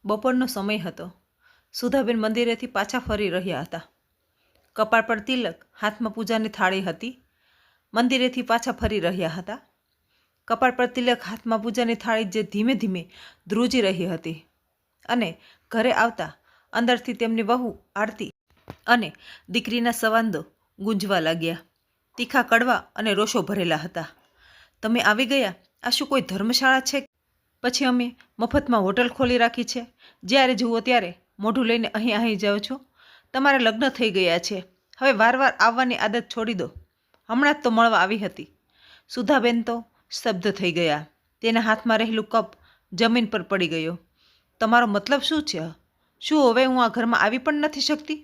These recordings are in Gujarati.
બપોરનો સમય હતો. સુધાબેન મંદિરેથી પાછા ફરી રહ્યા હતા. કપાળ પર તિલક, હાથમાં પૂજાની થાળી હતી. મંદિરેથી પાછા ફરી રહ્યા હતા. કપાળ પર તિલક, હાથમાં પૂજાની થાળી જે ધીમે ધીમે ધ્રુજી રહી હતી. અને ઘરે આવતા અંદરથી તેમની વહુ આરતી અને દીકરીના સંવાદો ગુંજવા લાગ્યા. તીખા, કડવા અને રોષો ભરેલા હતા. તમે આવી ગયા? આ શું કોઈ ધર્મશાળા છે? પછી અમે મફતમાં હોટલ ખોલી રાખી છે. જ્યારે જુઓ ત્યારે મોઢું લઈને અહીં જાઓ છો. તમારા લગ્ન થઈ ગયા છે. હવે વારવાર આવવાની આદત છોડી દો. હમણાં જ તો મળવા આવી હતી. સુધાબેન તો સ્તબ્ધ થઈ ગયા. તેના હાથમાં રહેલું કપ જમીન પર પડી ગયો. તમારો મતલબ શું છે? શું હવે હું આ ઘરમાં આવી પણ નથી શકતી?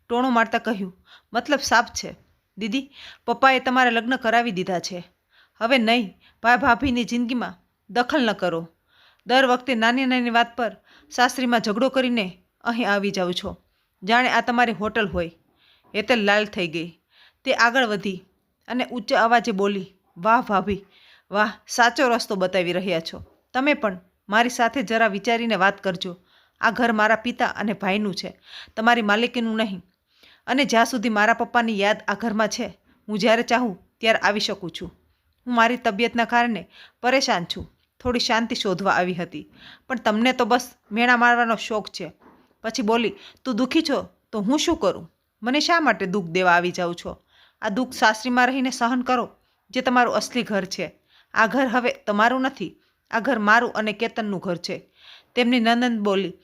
ટોણું મારતા કહ્યું, મતલબ સાફ છે દીદી. પપ્પાએ તમારા લગ્ન કરાવી દીધા છે. હવે નહીં, ભાઈ ભાભીની જિંદગીમાં દખલ ન કરો. દર વખતે નાની નાની વાત પર સાસરીમાં ઝઘડો કરીને અહીં આવી જાઓ છો, જાણે આ તમારી હોટલ હોય. હેતલ લાલ થઈ ગઈ. તે આગળ વધી અને ઊંચા અવાજે બોલી, વાહ ભાભી, વાહ, સાચો રસ્તો બતાવી રહ્યા છો. તમે પણ મારી સાથે જરા વિચારીને વાત કરજો. આ ઘર મારા પિતા અને ભાઈનું છે, તમારી માલિકીનું નહીં. અને જ્યાં સુધી મારા પપ્પાની યાદ આ ઘરમાં છે, હું જ્યારે ચાહું ત્યારે આવી શકું છું. હું મારી તબિયતના કારણે પરેશાન છું. થોડી શાંતિ શોધવા આવી હતી, પણ તમને તો બસ મેણા મારવાનો શોખ છે. પછી બોલી, તું દુઃખી છો તો હું શું કરું? મને શા માટે દુઃખ દેવા આવી જાઉં છો? આ દુઃખ સાસરીમાં રહીને સહન કરો, જે તમારું અસલી ઘર છે. આ ઘર હવે તમારું નથી. આ ઘર મારું અને કેતનનું ઘર છે. તેમની નનંદ બોલી,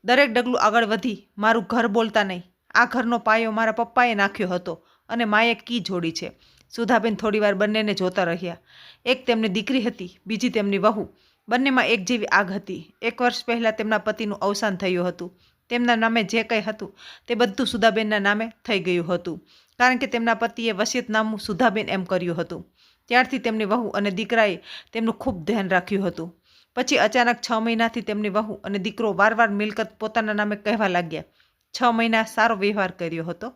દરેક ડગલું આગળ વધી, મારું ઘર બોલતા નહીં. આ ઘરનો પાયો મારા પપ્પાએ નાખ્યો હતો અને માએ કી જોડી છે. સુધાબેન થોડીવાર બંનેને જોતા રહ્યા. એક તેમની દીકરી હતી, બીજી તેમની વહુ. બંનેમાં એક જેવી આગ હતી. 1 વર્ષ પહેલાં તેમના પતિનું અવસાન થયું હતું. તેમના નામે જે કંઈ હતું તે બધું સુધાબેનના નામે થઈ ગયું હતું, કારણ કે તેમના પતિએ વસિયતનામું સુધાબેન એમ કર્યું હતું. ત્યારથી તેમની વહુ અને દીકરાએ તેમનું ખૂબ ધ્યાન રાખ્યું હતું. પછી અચાનક 6 મહિનાથી તેમની વહુ અને દીકરો વારવાર મિલકત પોતાના નામે કહેવા લાગ્યા. 6 મહિના સારો વ્યવહાર કર્યો હતો,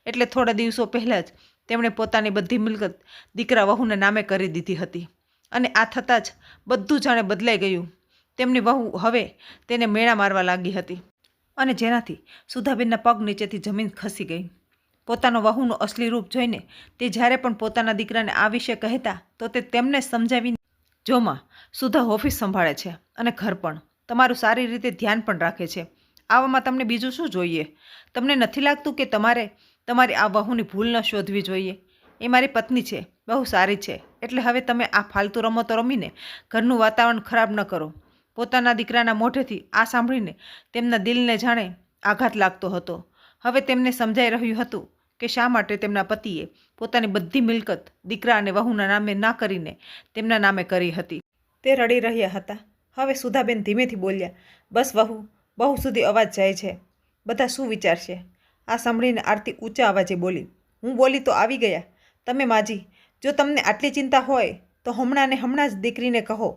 એટલે થોડા દિવસો પહેલાં જ તેમણે પોતાની બધી મિલકત દીકરા વહુના નામે કરી દીધી હતી. અને આ થતાં જ બધું જાણે બદલાઈ ગયું. તેમની વહુ હવે તેને મેણા મારવા લાગી હતી, અને જેનાથી સુધાબેનના પગ નીચેથી જમીન ખસી ગઈ. પોતાનો વહુનું અસલી રૂપ જોઈને તે જ્યારે પણ પોતાના દીકરાને આ વિશે કહેતા તો તે તેમને સમજાવીને, જો માં, સુધા ઓફિસ સંભાળે છે અને ઘર પણ. તમારું સારી રીતે ધ્યાન પણ રાખે છે. આવામાં તમને બીજું શું જોઈએ? તમને નથી લાગતું કે તમારે તમારી આ વહુની ભૂલ ન શોધવી જોઈએ? એ મારી પત્ની છે, બહુ સારી છે. એટલે હવે તમે આ ફાલતુ રમતો રમીને ઘરનું વાતાવરણ ખરાબ ન કરો. પોતાના દીકરાના મોઢેથી આ સાંભળીને તેમના દિલને જાણે આઘાત લાગતો હતો. હવે તેમને સમજાઈ રહ્યું હતું કે શા માટે તેમના પતિએ પોતાની બધી મિલકત દીકરા અને વહુના નામે ના કરીને તેમના નામે કરી હતી. તે રડી રહ્યા હતા. હવે સુધાબેન ધીમેથી બોલ્યા, બસ વહુ, બહુ સુધી અવાજ જાય છે. બધા શું વિચારશે? આ સાંભળીને આરતી ઊંચા અવાજે બોલી, હું બોલી તો આવી ગયા. તમે માજી, જો તમને આટલી ચિંતા હોય તો હમણાં ને હમણાં જ દીકરીને કહો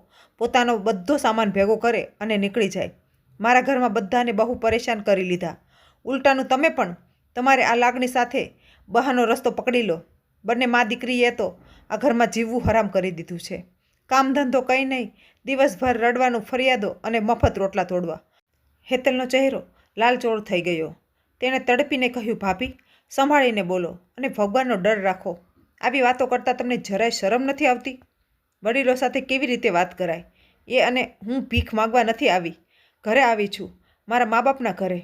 પોતાનો બધો સામાન ભેગો કરે અને નીકળી જાય. મારા ઘરમાં બધાને બહુ પરેશાન કરી લીધા. ઉલટાનું તમે પણ તમારે આ લાગણી સાથે બહાનો રસ્તો પકડી લો. બંને મા દીકરીએ તો આ ઘરમાં જીવવું હરામ કરી દીધું છે. કામ ધંધો કંઈ નહીં, દિવસભર રડવાનું, ફરિયાદો અને મફત રોટલા તોડવા. હેતલનો ચહેરો લાલચોળ થઈ ગયો. તેણે તડપીને કહ્યું, ભાભી, સંભાળીને બોલો અને ભગવાનનો ડર રાખો. આવી વાતો કરતાં તમને જરાય શરમ નથી આવતી? વડીલો સાથે કેવી રીતે વાત કરાય? એ અને હું ભીખ માગવા નથી આવી. ઘરે આવી છું, મારા મા બાપના ઘરે.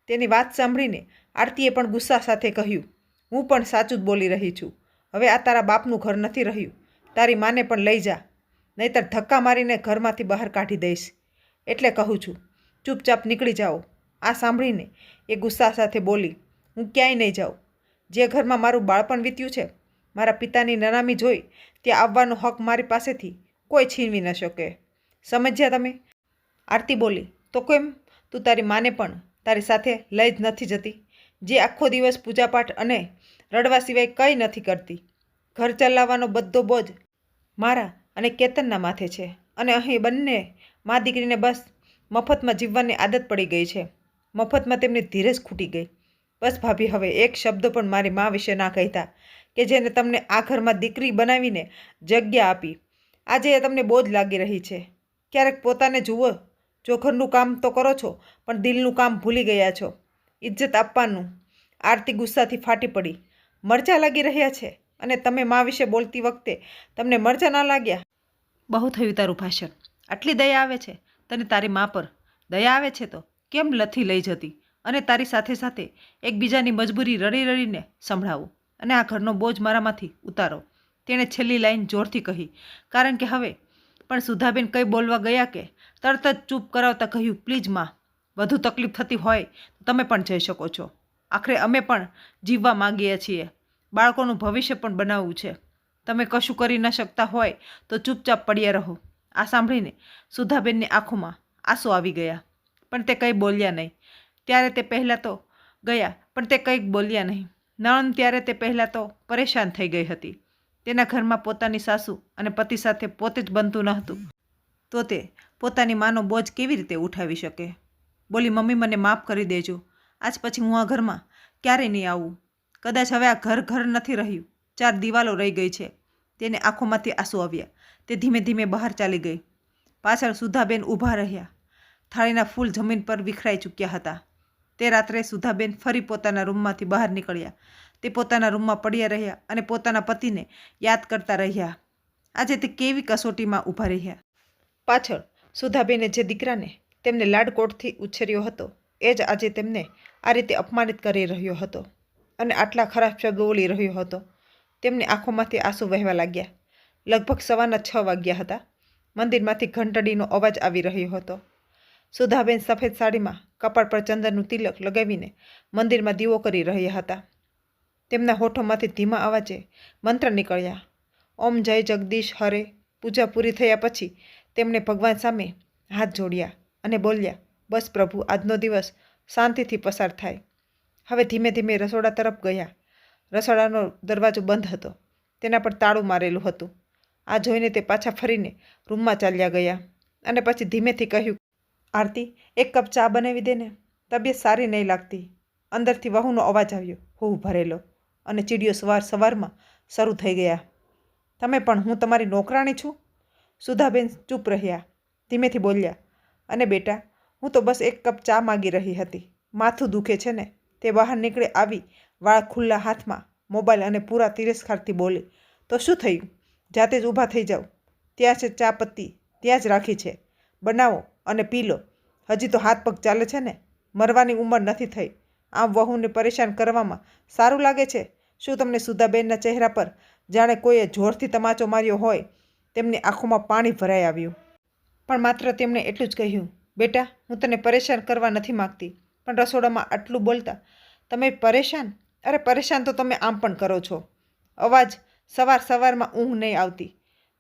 તેની વાત સાંભળીને આરતીએ પણ ગુસ્સા સાથે કહ્યું, હું પણ સાચું જ બોલી રહી છું. હવે આ તારા બાપનું ઘર નથી રહ્યું. તારી માને પણ લઈ જા, નહીંતર ધક્કા મારીને ઘરમાંથી બહાર કાઢી દઈશ. એટલે કહું છું, ચૂપચાપ નીકળી જાઓ. આ સાંભળીને એ ગુસ્સા સાથે બોલી, હું ક્યાંય નહીં જાઉં. જે ઘરમાં મારું બાળપણ વીત્યું છે, મારા પિતાની નનામી જોઈ ત્યાં આવવાનો હક મારી પાસેથી કોઈ છીનવી ન શકે. સમજ્યા તમે? આરતી બોલી, તો કેમ તું તારી માને પણ તારી સાથે લઈ જ નથી જતી, જે આખો દિવસ પૂજાપાઠ અને રડવા સિવાય કંઈ નથી કરતી? ઘર ચલાવવાનો બધો બોજ મારા અને કેતનના માથે છે, અને અહીં બંને મા દીકરીને બસ મફતમાં જીવવાની આદત પડી ગઈ છે. મફતમાં તેમની ધીરજ ખૂટી ગઈ. બસ ભાભી, હવે એક શબ્દ પણ મારી મા વિશે ના કહેતા, કે જેને તમને આ ઘરમાં દીકરી બનાવીને જગ્યા આપી. આજે એ તમને બોજ લાગી રહી છે. ક્યારેક પોતાને જુઓ જો ઘરનું કામ તો કરો છો પણ દિલનું કામ ભૂલી ગયા છો. ઇજ્જત આપવાનું. આરતી ગુસ્સાથી ફાટી પડી. મરચાં લાગી રહ્યા છે અને તમે મા વિશે બોલતી વખતે તમને મરચાં ના લાગ્યા? બહુ થયું તારું ભાષણ. આટલી દયા આવે છે તને તારી મા પર? દયા આવે છે તો કેમ લથી લઈ જતી અને તારી સાથે સાથે એકબીજાની મજબૂરી રડી રડીને સંભળાવો અને આ ઘરનો બોજ મારામાંથી ઉતારો. તેણે છેલ્લી લાઈન જોરથી કહી, કારણ કે હવે પણ સુધાબેન કંઈ બોલવા ગયા કે તરત જ ચૂપ કરાવતા કહ્યું, પ્લીઝ માં, વધુ તકલીફ થતી હોય તો તમે પણ જઈ શકો છો. આખરે અમે પણ જીવવા માંગીએ છીએ, બાળકોનું ભવિષ્ય પણ બનાવવું છે. તમે કશું કરી ન શકતા હોય તો ચૂપચાપ પડ્યા રહો. આ સાંભળીને સુધાબેનની આંખોમાં આંસુ આવી ગયા, પણ તે કંઈ બોલ્યા નહીં. ત્યારે તે પહેલાં તો ગયા પણ તે કંઈક બોલ્યા નહીં. નણંદ ત્યારે તે પહેલાં તો પરેશાન થઈ ગઈ હતી. તેના ઘરમાં પોતાની સાસુ અને પતિ સાથે પોતે જ બનતું ન હતું તો તે પોતાની માનો બોજ કેવી રીતે ઉઠાવી શકે? બોલી, મમ્મી મને માફ કરી દેજો. આજ પછી હું આ ઘરમાં ક્યારેય નહીં આવું. કદાચ હવે આ ઘર નથી રહ્યું, 4 દિવાલો રહી ગઈ છે. તેને આંખોમાંથી આંસુ આવ્યા. તે ધીમે ધીમે બહાર ચાલી ગઈ. પાછળ સુધાબેન ઊભા રહ્યા. થાળીના ફૂલ જમીન પર વિખરાઈ ચૂક્યા હતા. તે રાત્રે સુધાબેન ફરી પોતાના રૂમમાંથી બહાર નીકળ્યા. તે પોતાના રૂમમાં પડ્યા રહ્યા અને પોતાના પતિને યાદ કરતા રહ્યા. આજે તે કેવી કસોટીમાં ઊભા રહ્યા. પાછળ સુધાબેને જે દીકરાને તેમને લાડકોડથી ઉછેર્યો હતો એ જ આજે તેમને આ રીતે અપમાનિત કરી રહ્યો હતો અને આટલા ખરાબ શબ્દો બોલી રહ્યો હતો. તેમની આંખોમાંથી આંસુ વહેવા લાગ્યા. લગભગ 6:15 વાગ્યા હતા. મંદિરમાંથી ઘંટડીનો અવાજ આવી રહ્યો હતો. સુધાબેન સફેદ સાડીમાં કપાળ પર ચંદનનું તિલક લગાવીને મંદિરમાં દીવો કરી રહ્યા હતા. તેમના હોઠોમાંથી ધીમા અવાજે મંત્ર નીકળ્યા. ઓમ જય જગદીશ હરે. પૂજા પૂરી થયા પછી તેમણે ભગવાન સામે હાથ જોડ્યા અને બોલ્યા, બસ પ્રભુ, આજનો દિવસ શાંતિથી પસાર થાય. હવે ધીમે ધીમે રસોડા તરફ ગયા. રસોડાનો દરવાજો બંધ હતો. તેના પર તાળું મારેલું હતું. આ જોઈને તે પાછા ફરીને રૂમમાં ચાલ્યા ગયા અને પછી ધીમેથી કહ્યું, આરતી, 1 કપ ચા બનાવી દે ને, તબિયત સારી નહીં લાગતી. અંદરથી વહુનો અવાજ આવ્યો, હું ભરેલો, અને ચીડિયો સવારમાં શરૂ થઈ ગયા. તમે પણ, હું તમારી નોકરાણી છું? સુધાબેન ચૂપ રહ્યા. ધીમેથી બોલ્યા, અને બેટા, હું તો બસ 1 કપ ચા માગી રહી હતી. માથું દુખે છે ને? તે બહાર નીકળે આવી વાળ ખુલ્લા હાથમાં મોબાઈલ અને પૂરા તિરસ્કારથી બોલી, તો શું થયું? જાતે જ ઊભા થઈ જાઓ. ત્યાં છે ચા પત્તી, ત્યાં જ રાખી છે, બનાવો અને પી લો. હજી તો હાથ પગ ચાલે છે ને? મરવાની ઉંમર નથી થઈ. આમ વહુને પરેશાન કરવામાં સારું લાગે છે? શું તમને સુધાબેનના ચહેરા પર જાણે કોઈએ જોરથી તમાચો માર્યો હોય? તેમની આંખોમાં પાણી ભરાઈ આવ્યું. પણ માત્ર તેમણે એટલું જ કહ્યું, બેટા, હું તને પરેશાન કરવા નથી માગતી, પણ રસોડામાં આટલું બોલતા તમે પરેશાન? અરે પરેશાન તો તમે આમ પણ કરો છો. અવાજ, સવારમાં ઊંઘ નહીં આવતી.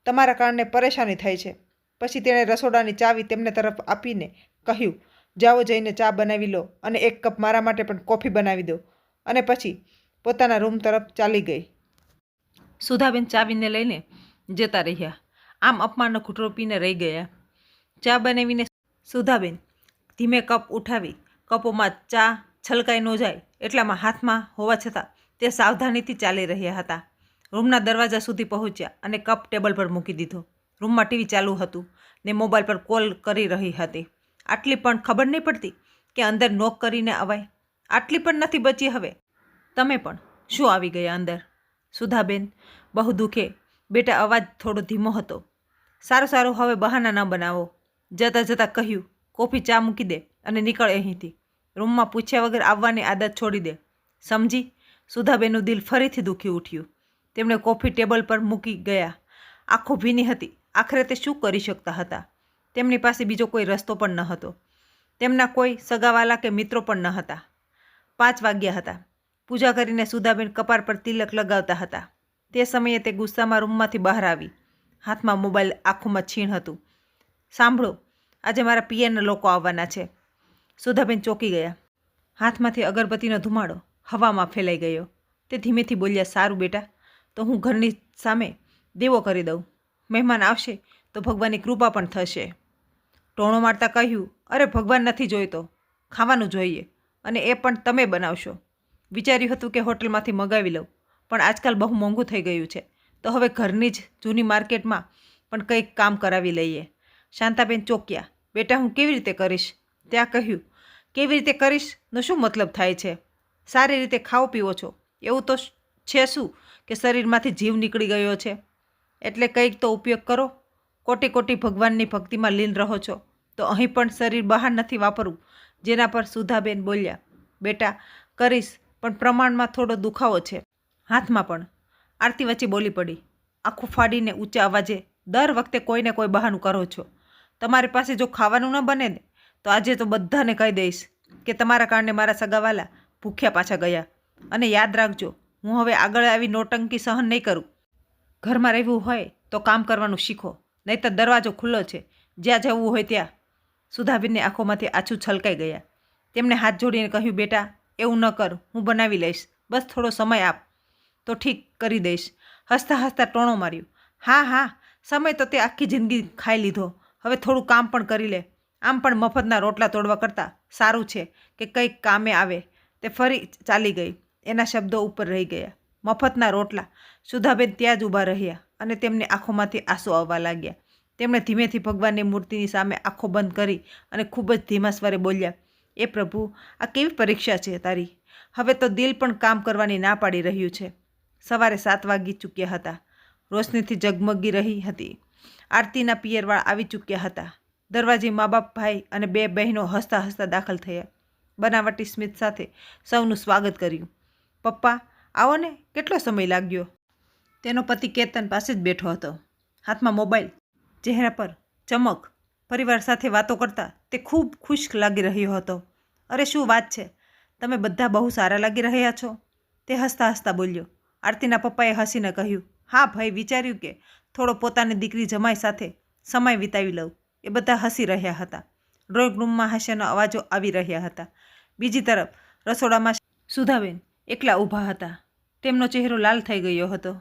તમારા કારણે પરેશાની થાય છે. પછી તેણે રસોડાની ચાવી તેમને તરફ આપીને કહ્યું, જાઓ જઈને ચા બનાવી લો અને 1 કપ મારા માટે પણ કોફી બનાવી દો. અને પછી પોતાના રૂમ તરફ ચાલી ગઈ. સુધાબેન ચાવીને લઈને જતા રહ્યા. આમ અપમાનનો ઘૂંટડો પીને રહી ગયા. ચા બનાવીને સુધાબેન ધીમે કપ ઉઠાવી કપોમાં ચા છલકાઈ ન જાય એટલામાં હાથમાં હોવા છતાં તે સાવધાનીથી ચાલી રહ્યા હતા. રૂમના દરવાજા સુધી પહોંચ્યા અને કપ ટેબલ પર મૂકી દીધો. રૂમમાં ટીવી ચાલુ હતું ને મોબાઈલ પર કોલ કરી રહી હતી. આટલી પણ ખબર નહીં પડતી કે અંદર નોક કરીને અવાય? આટલી પણ નથી બચી હવે? તમે પણ શું આવી ગયા અંદર? સુધાબેન બહુ દુખે. બેટા, અવાજ થોડો ધીમો હતો. સારું, હવે બહાના ન બનાવો. જતાં કહ્યું, કોફી ચા મૂકી દે અને નીકળ અહીંથી. રૂમમાં પૂછ્યા વગર આવવાની આદત છોડી દે, સમજી? સુધાબેનનું દિલ ફરીથી દુખી ઉઠ્યું. તેમણે કોફી ટેબલ પર મૂકી ગયા. આંખો ભીની હતી. આખરે તે શું કરી શકતા હતા? તેમની પાસે બીજો કોઈ રસ્તો પણ ન હતો. તેમના કોઈ સગાવાલા કે મિત્રો પણ ન હતા. 5 વાગ્યા હતા. પૂજા કરીને સુધાબેન કપાળ પર તિલક લગાવતા હતા. તે સમયે તે ગુસ્સામાં રૂમમાંથી બહાર આવી. હાથમાં મોબાઈલ, આંખોમાં છીણ હતું. સાંભળો, આજે મારા પિયરના લોકો આવવાના છે. સુધાબેન ચોંકી ગયા. હાથમાંથી અગરબત્તીનો ધુમાડો હવામાં ફેલાઈ ગયો. તે ધીમેથી બોલ્યા, સારું બેટા, તો હું ઘરની સામે દેવો કરી દઉં. મહેમાન આવશે તો ભગવાનની કૃપા પણ થશે. ટોણો મારતા કહ્યું, અરે ભગવાન નથી જોઈતો, ખાવાનું જોઈએ, અને એ પણ તમે બનાવશો. વિચાર્યું હતું કે હોટલમાંથી મગાવી લઉં, પણ આજકાલ બહુ મોંઘું થઈ ગયું છે, તો હવે ઘરની જ જૂની માર્કેટમાં પણ કંઈક કામ કરાવી લઈએ. શાંતાબેન ચોક્યા. બેટા હું કેવી રીતે કરીશ? ત્યાં કહ્યું, કેવી રીતે કરીશનો શું મતલબ થાય છે? સારી રીતે ખાઓ પીવો છો એવું તો છે શું કે શરીરમાંથી જીવ નીકળી ગયો છે? એટલે કંઈક તો ઉપયોગ કરો. કોટી કોટી ભગવાનની ભક્તિમાં લીન રહો છો તો અહીં પણ શરીર બહાર નથી વાપરવું. જેના પર સુધાબેન બોલ્યા, બેટા કરીશ, પણ પ્રમાણમાં થોડો દુખાવો છે હાથમાં પણ. આરતી વચ્ચે બોલી પડી, આંખો ફાડીને ઊંચા અવાજે, દર વખતે કોઈને કોઈ બહાનું કરો છો. તમારી પાસે જો ખાવાનું ન બને ને તો આજે તો બધાને કહી દઈશ કે તમારા કારણે મારા સગાવાલા ભૂખ્યા પાછા ગયા. અને યાદ રાખજો, હું હવે આગળ આવી નોટંકી સહન નહીં કરું. ઘરમાં રહેવું હોય તો કામ કરવાનું શીખો, નહીંતર દરવાજો ખુલ્લો છે, જ્યાં જવું હોય ત્યાં. સુધાબેનની આંખોમાંથી આંસુ છલકાઈ ગયા. તેમણે હાથ જોડીને કહ્યું, બેટા એવું ન કર, હું બનાવી લઈશ, બસ થોડો સમય આપ તો ઠીક કરી દઈશ. હસતા હસતા ટોણો માર્યું, હા હા, સમય તો તે આખી જિંદગી ખાઈ લીધો, હવે થોડું કામ પણ કરી લે. આમ પણ મફતના રોટલા તોડવા કરતાં સારું છે કે કંઈક કામે આવે. તે ફરી ચાલી ગઈ. એના શબ્દો ઉપર રહી ગયા. મફતના રોટલા. સુધાબેન ત્યાં જ ઊભા રહ્યા અને તેમની આંખોમાંથી આંસુ આવવા લાગ્યા. તેમણે ધીમેથી ભગવાનની મૂર્તિની સામે આંખો બંધ કરી અને ખૂબ જ ધીમા સ્વરે બોલ્યા, એ પ્રભુ, આ કેવી પરીક્ષા છે તારી? હવે તો દિલ પણ કામ કરવાની ના પાડી રહ્યું છે. સવારે 7 વાગી ચૂક્યા હતા. રોશનીથી જગમગી રહી હતી. આરતીના પિયરવાળા આવી ચૂક્યા હતા. દરવાજે મા બાપ, ભાઈ અને 2 બહેનો હસતા હસતા દાખલ થયા. બનાવટી સ્મિત સાથે સૌનું સ્વાગત કર્યું. પપ્પા આવો ને, કેટલો સમય લાગ્યો? તેનો પતિ કેતન પાસે જ બેઠો હતો, હાથમાં મોબાઈલ, ચહેરા પર ચમક. પરિવાર સાથે વાતો કરતા તે ખૂબ ખુશ લાગી રહ્યો હતો. અરે શું વાત છે, તમે બધા બહુ સારા લાગી રહ્યા છો, તે હસતા હસતા બોલ્યો. આરતીના પપ્પાએ હસીને કહ્યું, હા ભાઈ, વિચાર્યું કે થોડો પોતાની દીકરી જમાઈ સાથે સમય વિતાવી લઉં. એ બધા હસી રહ્યા હતા. ડ્રોઈંગ રૂમમાં હાસ્યના અવાજો આવી રહ્યા હતા. બીજી તરફ રસોડામાં સુધાબેન એકલા ઊભા હતા. તેમનો ચહેરો લાલ થઈ ગયો હતો.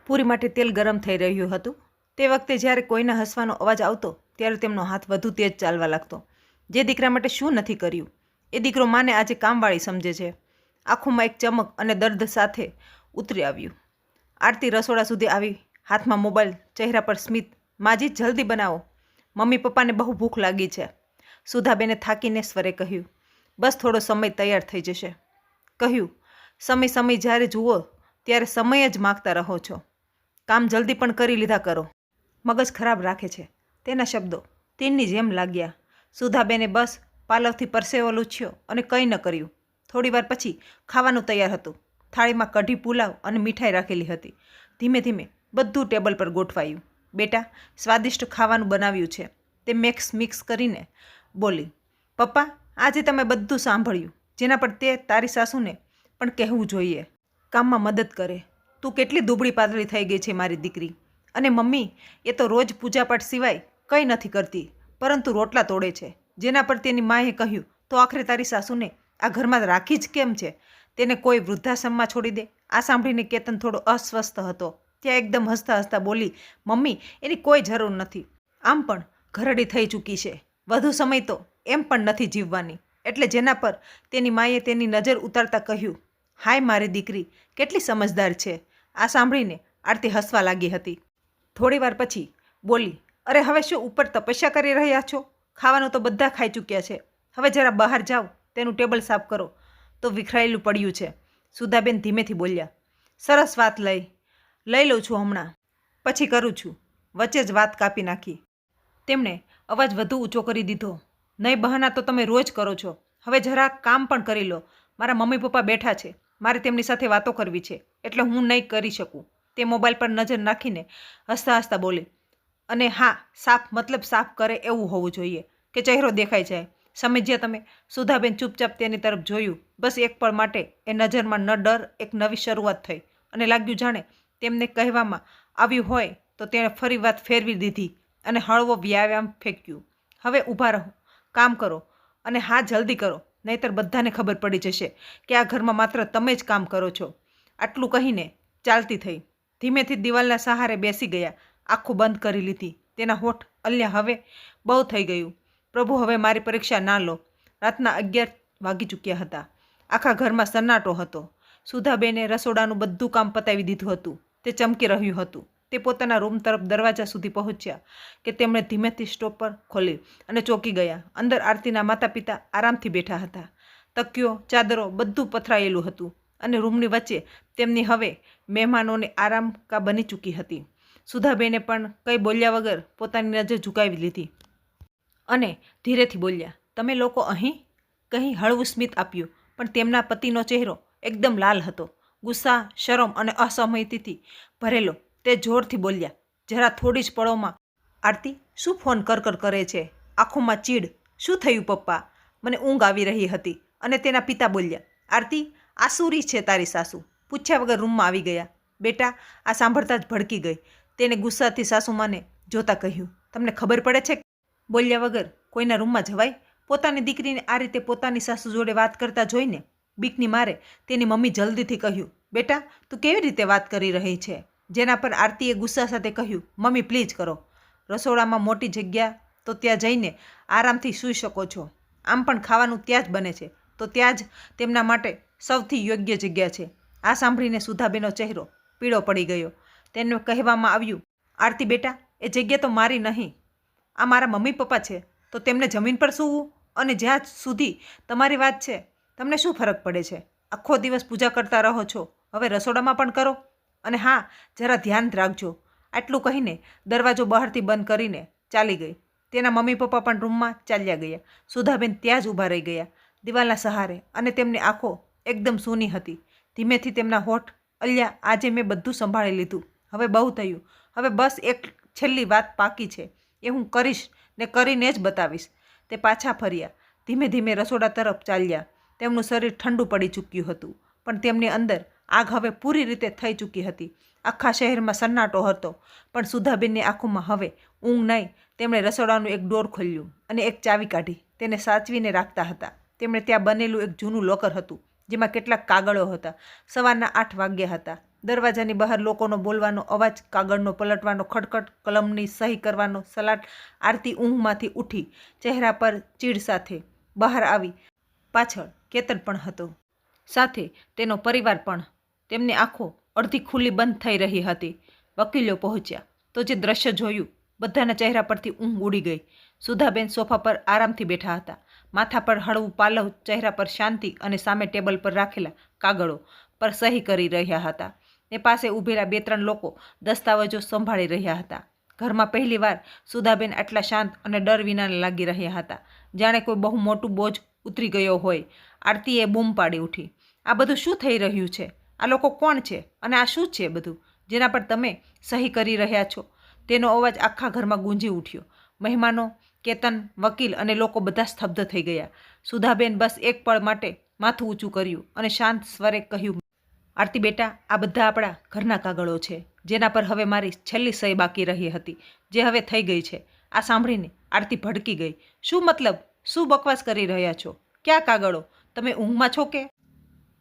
પૂરી માટે તેલ ગરમ થઈ રહ્યું હતું. તે વખતે જ્યારે કોઈને હસવાનો અવાજ આવતો ત્યારે તેમનો હાથ વધુ તેજ ચાલવા લાગતો. જે દીકરા માટે શું નથી કર્યું, એ દીકરો માને આજે કામવાળી સમજે છે. આંખોમાં એક ચમક અને દર્દ સાથે ઉતરી આવ્યું. આરતી રસોડા સુધી આવી, હાથમાં મોબાઈલ, ચહેરા પર સ્મિત. માજી જલ્દી બનાવો, મમ્મી પપ્પાને બહુ ભૂખ લાગી છે. સુધાબેને થાકીને સ્વરે કહ્યું, બસ થોડો સમય તૈયાર થઈ જશે. કહ્યું, સમય જ્યારે જુઓ ત્યારે સમય જ માગતા રહો છો. કામ જલ્દી પણ કરી લીધા કરો. મગજ ખરાબ રાખે છે. તેના શબ્દો તીરની જેમ લાગ્યા. સુધાબેને બસ પાલવથી પરસેવો લૂછ્યો અને કંઈ ન કર્યું. થોડીવાર પછી ખાવાનું તૈયાર હતું. થાળીમાં કઢી, પુલાવ અને મીઠાઈ રાખેલી હતી. ધીમે ધીમે બધું ટેબલ પર ગોઠવાયું. બેટા સ્વાદિષ્ટ ખાવાનું બનાવ્યું છે, તે મિક્સ કરીને બોલી. પપ્પા આજે તમે બધું સાંભળ્યું, જેના પર તે તારી સાસુને પણ કહેવું જોઈએ, કામમાં મદદ કરે. તું કેટલી દુબળી પાતળી થઈ ગઈ છે મારી દીકરી. અને મમ્મી એ તો રોજ પૂજાપાઠ સિવાય કંઈ નથી કરતી, પરંતુ રોટલા તોડે છે. જેના પર તેની માએ કહ્યું, તો આખરે તારી સાસુને આ ઘરમાં રાખી જ કેમ છે? તેને કોઈ વૃદ્ધાશ્રમમાં છોડી દે. આ સાંભળીને કેતન થોડો અસ્વસ્થ હતો. ત્યાં એકદમ હસતા હસતા બોલી, મમ્મી એની કોઈ જરૂર નથી. આમ પણ ઘરડી થઈ ચૂકી છે, વધુ સમય તો એમ પણ નથી જીવવાની. એટલે જેના પર તેની માએ તેની નજર ઉતારતા કહ્યું, હાય મારી દીકરી કેટલી સમજદાર છે. આ સાંભળીને આરતી હસવા લાગી હતી. થોડીવાર પછી બોલી, અરે હવે શું ઉપર તપસ્યા કરી રહ્યા છો? ખાવાનું તો બધા ખાઈ ચૂક્યા છે. હવે જરા બહાર જાઓ, તેનું ટેબલ સાફ કરો, તો વિખરાયેલું પડ્યું છે. સુધાબેન ધીમેથી બોલ્યા, સરસ વાત, લઈ લઉં છું, હમણાં પછી કરું છું. વચ્ચે જ વાત કાપી નાખી. તેમણે અવાજ વધુ ઊંચો કરી દીધો, નહીં બહાના તો તમે રોજ કરો છો, હવે જરા કામ પણ કરી લો. મારા મમ્મી પપ્પા બેઠા છે, મારે તેમની સાથે વાતો કરવી છે, એટલે હું નહીં કરી શકું. તે મોબાઈલ પર નજર નાખીને હસતા હસતા બોલી, અને હા, સાફ કરે એવું હોવું જોઈએ કે ચહેરો દેખાઈ જાય. સમજ્યા તમે? સુધાબેન ચૂપચાપ તેની તરફ જોયું. બસ એક પળ માટે એ નજરમાં ન ડર, એક નવી શરૂઆત થઈ અને લાગ્યું જાણે તેમને કહેવામાં આવ્યું હોય તો તેણે ફરી વાત ફેરવી દીધી અને હળવો વ્યાયામ ફેંક્યું. હવે ઊભા રહો, કામ કરો, અને હા જલ્દી કરો, નહીંતર બધાને ખબર પડી જશે કે આ ઘરમાં માત્ર તમે જ કામ કરો છો. આટલું કહીને ચાલતી થઈ. ધીમેથી દિવાલના સહારે બેસી ગયા. આંખો બંધ કરી લીધી. તેના હોઠ અલ્યા, હવે બહુ થઈ ગયું. પ્રભુ હવે મારી પરીક્ષા ના લો. રાતના 11 વાગી ચૂક્યા હતા. આખા ઘરમાં સન્નાટો હતો. સુધાબેને રસોડાનું બધું કામ પતાવી દીધું હતું. તે ચમકી રહ્યું હતું. તે પોતાના રૂમ તરફ દરવાજા સુધી પહોંચ્યા કે તેમણે ધીમેથી સ્ટોપર ખોલી અને ચોંકી ગયા. અંદર આરતીના માતા પિતા આરામથી બેઠા હતા. તકિયો, ચાદરો બધું પથરાયેલું હતું અને રૂમની વચ્ચે તેમની હવે મહેમાનોને આરામકા બની ચૂકી હતી. સુધાબેને પણ કંઈ બોલ્યા વગર પોતાની નજર ઝુકાવી લીધી અને ધીરેથી બોલ્યા, તમે લોકો અહીં? કંઈ હળવું સ્મિત આપ્યું, પણ તેમના પતિનો ચહેરો એકદમ લાલ હતો. ગુસ્સા, શરમ અને અસહમતિથી ભરેલો. તે જોરથી બોલ્યા, જરા થોડી જ પળોમાં. આરતી શું ફોન કર કરે છે? આંખોમાં ચીડ. શું થયું પપ્પા? મને ઊંઘ આવી રહી હતી. અને તેના પિતા બોલ્યા, આરતી આસુરી છે તારી સાસુ. પૂછ્યા વગર રૂમમાં આવી ગયા. બેટા આ સાંભળતા જ ભડકી ગઈ. તેને ગુસ્સાથી સાસુમાને જોતા કહ્યું, તમને ખબર પડે છે? બોલ્યા વગર કોઈના રૂમમાં જવાય? પોતાની દીકરીને આ રીતે પોતાની સાસુ જોડે વાત કરતા જોઈને બીકની મારે તેની મમ્મી જલ્દીથી કહ્યું, બેટા તું કેવી રીતે વાત કરી રહી છે? જેના પર આરતીએ ગુસ્સા સાથે કહ્યું, મમ્મી પ્લીઝ કરો. રસોડામાં મોટી જગ્યા તો ત્યાં જઈને આરામથી સૂઈ શકો છો. આમ પણ ખાવાનું ત્યાં જ બને છે, તો ત્યાં જ તેમના માટે સૌથી યોગ્ય જગ્યા છે. આ સાંભળીને સુધાબેનનો ચહેરો પીળો પડી ગયો. તેને કહેવામાં આવ્યું, આરતી બેટા એ જગ્યા તો મારી નહીં, આ મારા મમ્મી પપ્પા છે, તો તેમને જમીન પર સૂવું? અને જ્યાં સુધી તમારી વાત છે, તમને શું ફરક પડે છે? આખો દિવસ પૂજા કરતા રહો છો, હવે રસોડામાં પણ કરો. અને હા, જરા ધ્યાન રાખજો. આટલું કહીને દરવાજો બહારથી બંધ કરીને ચાલી ગઈ. તેના મમ્મી પપ્પા પણ રૂમમાં ચાલ્યા ગયા. સુધાબેન ત્યાં જ ઊભા રહી ગયા દિવાલના સહારે, અને તેમની આંખો એકદમ સૂની હતી. ધીમેથી તેમના હોઠ, અલ્યા આજે મેં બધું સંભાળી લીધું, હવે બહુ થયું, હવે બસ એક છેલ્લી વાત બાકી છે, એ હું કરીશ ને કરીને જ બતાવીશ. તે પાછા ફર્યા. ધીમે ધીમે રસોડા તરફ ચાલ્યા. તેમનું શરીર ઠંડુ પડી ચૂક્યું હતું, પણ તેમની અંદર આગ હવે પૂરી રીતે થઈ ચૂકી હતી. આખા શહેરમાં સન્નાટો હતો, પણ સુધાબેનની આંખોમાં હવે ઊંઘ નહીં. તેમણે રસોડાનું એક ડોર ખોલ્યું અને એક ચાવી કાઢી તેને સાચવીને રાખતા હતા. તેમણે ત્યાં બનેલું એક જૂનું લોકર હતું, જેમાં કેટલાક કાગળો હતા. સવારના 8 વાગ્યા હતા. દરવાજાની બહાર લોકોનો બોલવાનો અવાજ, કાગળનો પલટવાનો ખડખડ, કલમની સહી કરવાનો સલાટ. આરતી ઊંઘમાંથી ઉઠી ચહેરા પર ચીડ સાથે બહાર આવી. પાછળ કેતન પણ હતો, સાથે તેનો પરિવાર પણ. તેમની આંખો અડધી ખુલ્લી બંધ થઈ રહી હતી. વકીલો પહોંચ્યા તો જે દ્રશ્ય જોયું, બધાના ચહેરા પરથી ઊંઘ ઉડી ગઈ. સુધાબેન સોફા પર આરામથી બેઠા હતા. માથા પર હળવું પાલવ, ચહેરા પર શાંતિ, અને સામે ટેબલ પર રાખેલા કાગળો પર સહી કરી રહ્યા હતા. એ પાસે ઊભેલા 2-3 લોકો દસ્તાવેજો સંભાળી રહ્યા હતા. ઘરમાં પહેલીવાર સુધાબેન આટલા શાંત અને ડર વિના લાગી રહ્યા હતા, જાણે કોઈ બહુ મોટું બોજ ઉતરી ગયો હોય. આરતીએ બૂમ પાડી ઉઠી, આ બધું શું થઈ રહ્યું છે? આ લોકો કોણ છે અને આ શું છે બધું જેના પર તમે સહી કરી રહ્યા છો? તેનો અવાજ આખા ઘરમાં ગુંજી ઉઠ્યો. મહેમાનો, કેતન, વકીલ અને લોકો બધા સ્તબ્ધ થઈ ગયા. સુધાબેન બસ એક પળ માટે માથું ઊંચું કર્યું અને શાંત સ્વરે કહ્યું, આરતી બેટા આ બધા આપણા ઘરના કાગળો છે, જેના પર હવે મારી છેલ્લી સહી બાકી રહી હતી, જે હવે થઈ ગઈ છે. આ સાંભળીને આરતી ભડકી ગઈ. શું મતલબ? શું બકવાસ કરી રહ્યા છો? ક્યાં કાગળો? તમે ઊંઘમાં છો કે?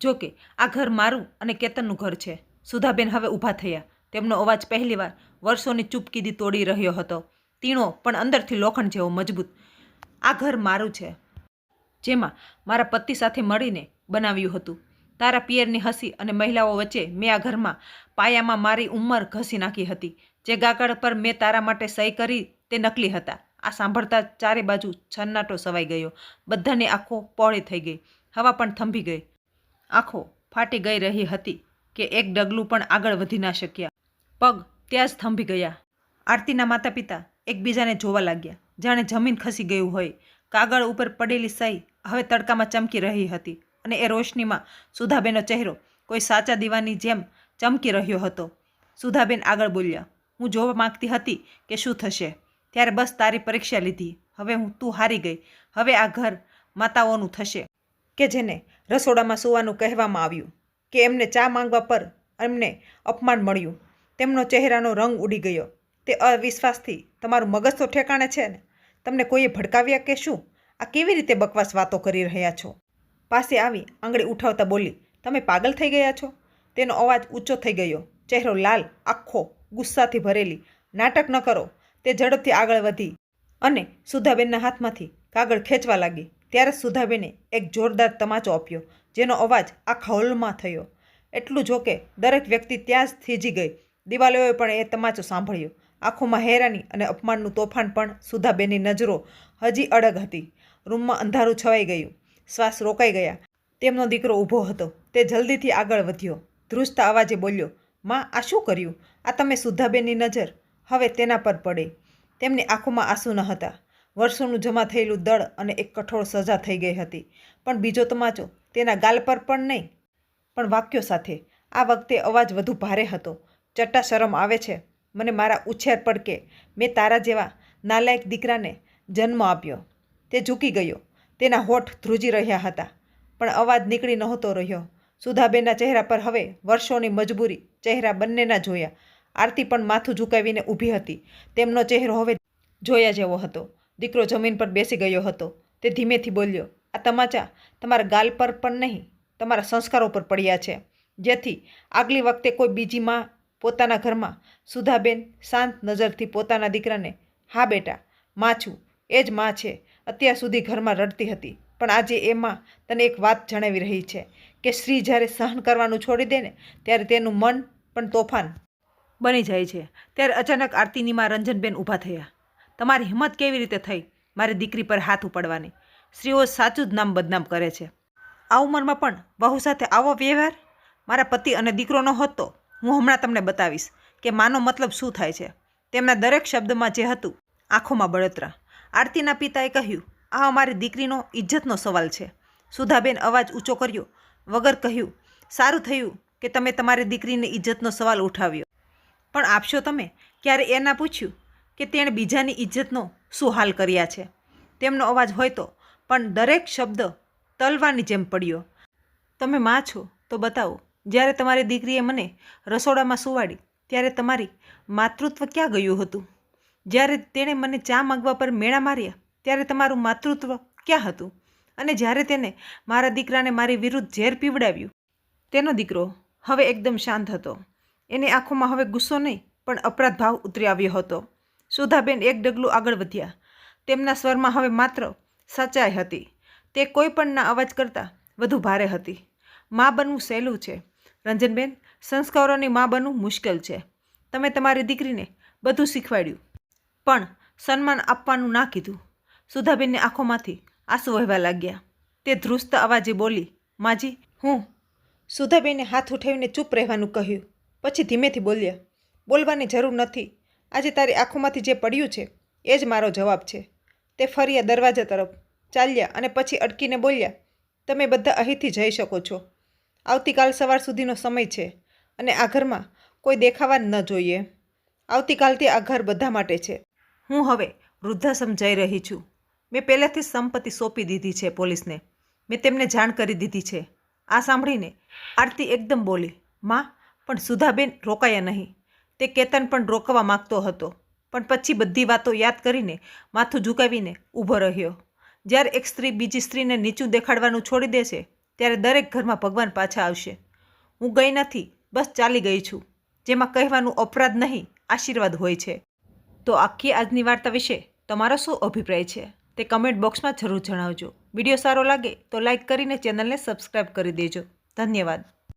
જોકે આ ઘર મારું અને કેતનનું ઘર છે. સુધાબેન હવે ઊભા થયા. તેમનો અવાજ પહેલીવાર વર્ષોની ચૂપકીદી તોડી રહ્યો હતો, તીણો પણ અંદરથી લોખંડ જેવો મજબૂત. આ ઘર મારું છે, જેમાં મારા પતિ સાથે મળીને બનાવ્યું હતું. તારા પિયરની હસી અને મહિલાઓ વચ્ચે મેં આ ઘરમાં પાયામાં મારી ઉંમર ઘસી નાખી હતી. જે કાગળ પર મેં તારા માટે સહી કરી તે નકલી હતા. આ સાંભળતા ચારે બાજુ સન્નાટો છવાઈ ગયો. બધાની આંખો પહોળી થઈ ગઈ. હવા પણ થંભી ગઈ. આંખો ફાટી ગઈ રહી હતી કે એક ડગલું પણ આગળ વધી ના શક્યા. પગ ત્યાં જ થંભી ગયા. આરતીના માતા પિતા એકબીજાને જોવા લાગ્યા, જાણે જમીન ખસી ગયું હોય. કાગળ ઉપર પડેલી સહી હવે તડકામાં ચમકી રહી હતી, અને એ રોશનીમાં સુધાબેનનો ચહેરો કોઈ સાચા દીવાની જેમ ચમકી રહ્યો હતો. સુધાબેન આગળ બોલ્યા, હું જોવા માંગતી હતી કે શું થશે, ત્યારે બસ તારી પરીક્ષા લીધી. હવે તું હારી ગઈ. હવે આ ઘર માતાઓનું થશે, કે જેને રસોડામાં સૂવાનું કહેવામાં આવ્યું, કે એમને ચા માંગવા પર એમને અપમાન મળ્યું. તેમનો ચહેરાનો રંગ ઉડી ગયો. તે અવિશ્વાસથી, તમારું મગજ તો ઠેકાણે છે ને? તમને કોઈએ ભડકાવ્યા કે શું? આ કેવી રીતે બકવાસ વાતો કરી રહ્યા છો? પાસે આવી આંગળી ઉઠાવતા બોલી, તમે પાગલ થઈ ગયા છો? તેનો અવાજ ઊંચો થઈ ગયો, ચહેરો લાલ, આંખો ગુસ્સાથી ભરેલી. નાટક ન કરો. તે ઝડપથી આગળ વધી અને સુધાબેનના હાથમાંથી કાગળ ખેંચવા લાગી. ત્યારે સુધાબેને એક જોરદાર તમાચો આપ્યો, જેનો અવાજ આખા હોલમાં થયો. એટલું જો કે દરેક વ્યક્તિ ત્યાં જ થીજી ગઈ. દિવાલોએ પણ એ તમાચો સાંભળ્યો. આંખોમાં હેરાની અને અપમાનનું તોફાન, પણ સુધાબેનની નજરો હજી અડગ હતી. રૂમમાં અંધારું છવાઈ ગયું. શ્વાસ રોકાઈ ગયા. તેમનો દીકરો ઊભો હતો. તે જલ્દીથી આગળ વધ્યો. ધ્રુજતા અવાજે બોલ્યો, માં, આ શું કર્યું? આ તમે? સુધાબેનની નજર હવે તેના પર પડી. તેમની આંખોમાં આંસુ ન હતા. વર્ષોનું જમા થયેલું દળ અને એક કઠોળ સજા થઈ ગઈ હતી. પણ બીજો તમાચો તેના ગાલ પર પણ નહીં, પણ વાક્યો સાથે. આ વખતે અવાજ વધુ ભારે હતો. ચટ્ટા શરમ આવે છે મને મારા ઉછેર પર કે મેં તારા જેવા નાલાયક દીકરાને જન્મ આપ્યો. તે ઝૂકી ગયો. તેના હોઠ ધ્રુજી રહ્યા હતા, પણ અવાજ નીકળી નહોતો રહ્યો. સુધાબેનના ચહેરા પર હવે વર્ષોની મજબૂરી ચહેરા બંનેના જોયા. આરતી પણ માથું ઝુકાવીને ઊભી હતી. તેમનો ચહેરો હવે જોયા જેવો હતો. દીકરો જમીન પર બેસી ગયો હતો. તે ધીમેથી બોલ્યો, આ તમાચા તમારા ગાલ પર પણ નહીં, તમારા સંસ્કારો પર પડ્યા છે, જેથી આગલી વખતે કોઈ બીજી માં પોતાના ઘરમાં. સુધાબેન શાંત નજરથી પોતાના દીકરાને, હા બેટા, માં છું, એ જ માં છે. અત્યાર સુધી ઘરમાં રડતી હતી, પણ આજે એ માં તને એક વાત જણાવી રહી છે કે સ્ત્રી જ્યારે સહન કરવાનું છોડી દે ને, ત્યારે તેનું મન પણ તોફાન બની જાય છે. ત્યારે અચાનક આરતીની માં રંજનબેન ઊભા થયા. તમારી હિંમત કેવી રીતે થઈ મારી દીકરી પર હાથ ઉપાડવાની? સ્ત્રીઓ સાચું જ નામ બદનામ કરે છે. આ ઉંમરમાં પણ વહુ સાથે આવો વ્યવહાર? મારા પતિ અને દીકરો ન હોત તો હું હમણાં તમને બતાવીશ કે માનો મતલબ શું થાય છે. તેમના દરેક શબ્દમાં જે હતું, આંખોમાં બળતરા. આરતીના પિતાએ કહ્યું, આ અમારી દીકરીનો ઇજ્જતનો સવાલ છે. સુધાબેન અવાજ ઊંચો કર્યો વગર કહ્યું, સારું થયું કે તમે તમારી દીકરીની ઇજ્જતનો સવાલ ઉઠાવ્યો, પણ આપશો તમે ક્યારે એ ના પૂછ્યું કે તેણે બીજાની ઇજ્જતનો શું હાલ કર્યા છે? તેમનો અવાજ હોય તો પણ દરેક શબ્દ તલવાની જેમ પડ્યો. તમે માં છો તો બતાવો. જ્યારે તમારી દીકરીએ મને રસોડામાં સુવાડી ત્યારે તમારી માતૃત્વ ક્યાં ગયું હતું? જ્યારે તેણે મને ચા માંગવા પર મેળા માર્યા ત્યારે તમારું માતૃત્વ ક્યાં હતું? અને જ્યારે તેને મારા દીકરાને મારી વિરુદ્ધ ઝેર પીવડાવ્યું. તેનો દીકરો હવે એકદમ શાંત હતો. એની આંખોમાં હવે ગુસ્સો નહીં, પણ અપરાધ ભાવ ઉતરી આવ્યો હતો. સુધાબેન એક ડગલું આગળ વધ્યા. તેમના સ્વરમાં હવે માત્ર સચ્ચાઈ હતી. તે કોઈ પણના અવાજ કરતાં વધુ ભારે હતી. માં બનવું સહેલું છે રંજનબેન, સંસ્કારોની માં બનવું મુશ્કેલ છે. તમે તમારી દીકરીને બધું શીખવાડ્યું, પણ સન્માન આપવાનું ના કીધું. સુધાબેનની આંખોમાંથી આંસુ વહેવા લાગ્યા. તે ધ્રુજતા અવાજે બોલી, માજી, હું. સુધાબેને હાથ ઉઠાવીને ચૂપ રહેવાનું કહ્યું. પછી ધીમેથી બોલ્યા, બોલવાની જરૂર નથી. આજે તારી આંખોમાંથી જે પડ્યું છે એ જ મારો જવાબ છે. તે ફર્યા દરવાજા તરફ ચાલ્યા અને પછી અટકીને બોલ્યા, તમે બધા અહીંથી જઈ શકો છો. આવતીકાલ સવાર સુધીનો સમય છે અને આ ઘરમાં કોઈ દેખાવા જ ન જોઈએ. આવતીકાલથી આ ઘર બધા માટે છે. હું હવે વૃદ્ધાશ્રમ જઈ રહી છું. મેં પહેલાંથી જ સંપત્તિ સોંપી દીધી છે પોલીસને. મેં તેમને જાણ કરી દીધી છે. આ સાંભળીને આરતી એકદમ બોલી, માં, પણ સુધાબેન રોકાયા નહીં. તે કેતન પણ રોકવા માગતો હતો, પણ પછી બધી વાતો યાદ કરીને માથું ઝુકાવીને ઊભો રહ્યો. જ્યારે એક સ્ત્રી બીજી સ્ત્રીને નીચું દેખાડવાનું છોડી દેશે ત્યારે દરેક ઘરમાં ભગવાન પાછા આવશે. હું ગઈ નથી, બસ ચાલી ગઈ છું, જેમાં કહેવાનું અપરાધ નહીં, આશીર્વાદ હોય છે. તો આખી આજની વાર્તા વિશે તમારો શું અભિપ્રાય છે તે કમેન્ટ બોક્સમાં જરૂર જણાવજો. વિડીયો સારો લાગે તો લાઈક કરીને ચેનલને સબસ્ક્રાઈબ કરી દેજો. ધન્યવાદ.